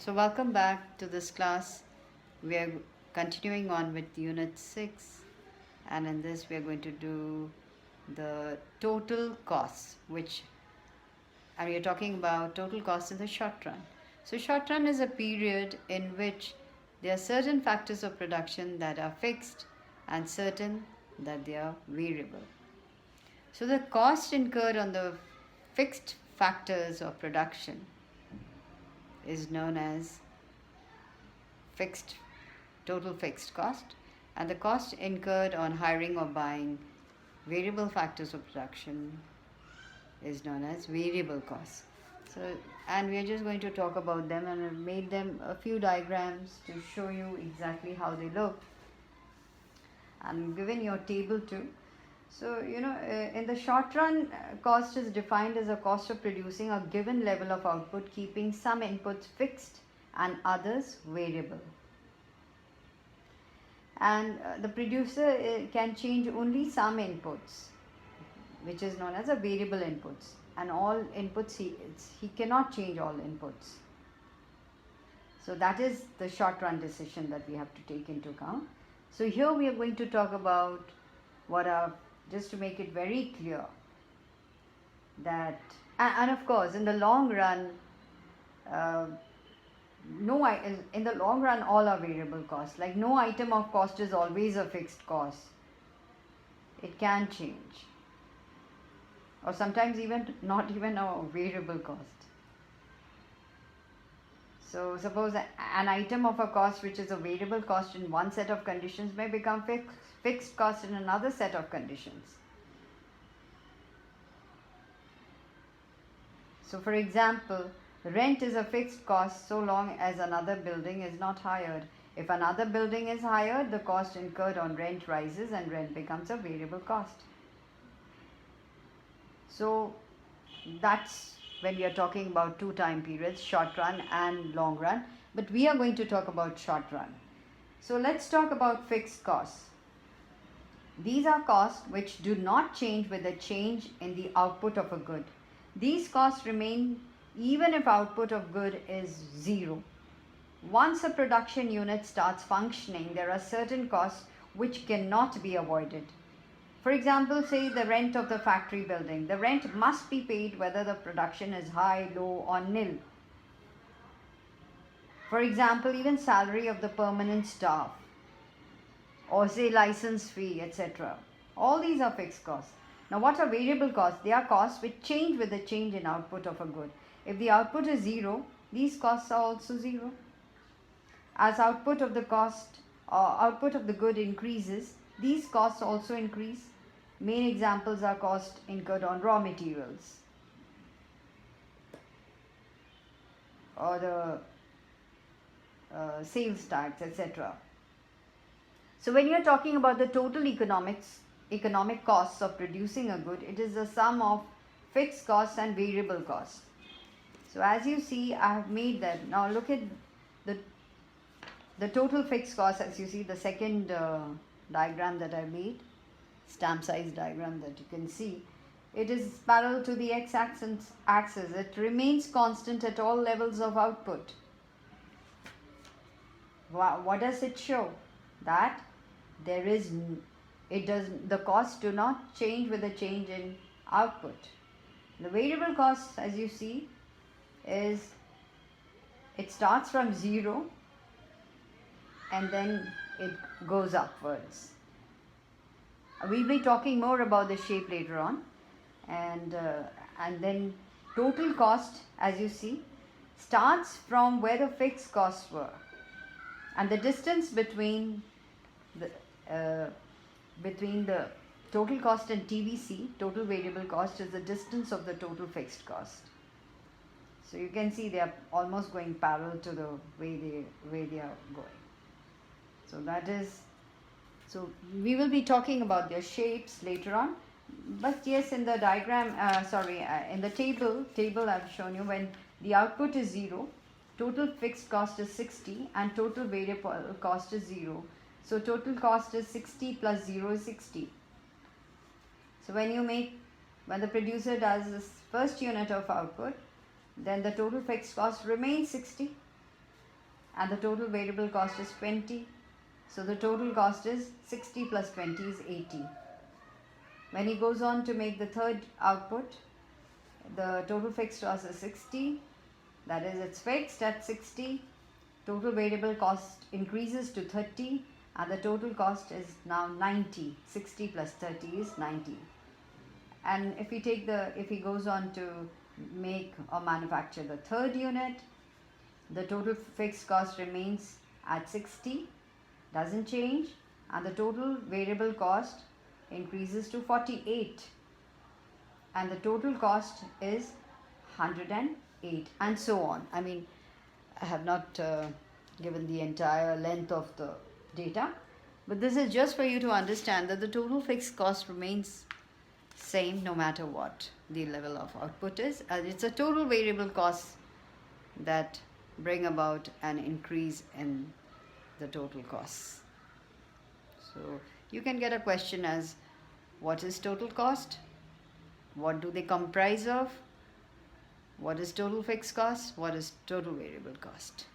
So welcome back to this class. We are continuing on with Unit 6, and in this we are going to do the total costs, and we are talking about total costs in the short run. So short run is a period in which there are certain factors of production that are fixed and certain that they are variable. So the cost incurred on the fixed factors of production is known as fixed total fixed cost, and the cost incurred on hiring or buying variable factors of production is known as variable costs. So, and we are just going to talk about them, and I've made them a few diagrams to show you exactly how they look, and given your table too. So, in the short run, cost is defined as a cost of producing a given level of output, keeping some inputs fixed and others variable. And the producer can change only some inputs, which is known as a variable inputs, and all inputs he cannot change all inputs. So that is the short run decision that we have to take into account. So here we are going to talk about what are, just to make it very clear, that and of course in the long run, in the long run all are variable costs. Like no item of cost is always a fixed cost. It can change, or sometimes even not even a variable cost. So suppose an item of a cost which is a variable cost in one set of conditions may become fixed cost in another set of conditions. So for example, rent is a fixed cost so long as another building is not hired. If another building is hired, the cost incurred on rent rises and rent becomes a variable cost. So that's when we are talking about two time periods, short run and long run. But we are going to talk about short run. So let's talk about fixed costs. These are costs which do not change with the change in the output of a good. These costs remain even if output of good is zero. Once a production unit starts functioning, there are certain costs which cannot be avoided. For example, say the rent of the factory building. The rent must be paid whether the production is high, low, or nil. For example, even salary of the permanent staff, or say license fee, etc. All these are fixed costs. Now what are variable costs? They are costs which change with the change in output of a good. If the output is zero, these costs are also zero. As output of the good increases, these costs also increase. Main examples are costs incurred on raw materials, or the sales tax, etc. So when you are talking about the total economic costs of producing a good, it is the sum of fixed costs and variable costs. So as you see, I have made them. Now look at the total fixed costs. As you see, the second diagram that I made, stamp size diagram that you can see, it is parallel to the x-axis. It remains constant at all levels of output. What does it show? That the costs do not change with the change in output. The variable costs, as you see, it starts from zero and then it goes upwards. We'll be talking more about the shape later on, and then total cost, as you see, starts from where the fixed costs were, and the distance between the total cost and TVC, total variable cost, is the distance of the total fixed cost. So you can see they are almost going parallel to the way they are going. So that is. So we will be talking about their shapes later on. But yes, in the diagram, in the table I've shown you, when the output is zero, total fixed cost is 60 and total variable cost is 0. So total cost is 60 plus 0 is 60. So when the producer does this first unit of output, then the total fixed cost remains 60. and the total variable cost is 20. So the total cost is 60 plus 20 is 80. When he goes on to make the third output, the total fixed cost is 60, that is, it's fixed at 60. Total variable cost increases to 30, and the total cost is now 90. 60 plus 30 is 90. And if he goes on to make or manufacture the third unit, the total fixed cost remains at 60, doesn't change, and the total variable cost increases to 48, and the total cost is 108, and so on. I mean, I have not given the entire length of the data, but this is just for you to understand that the total fixed cost remains same no matter what the level of output is. It's a total variable cost that bring about an increase in the total costs. So you can get a question as, what is total cost? What do they comprise of? What is total fixed cost? What is total variable cost?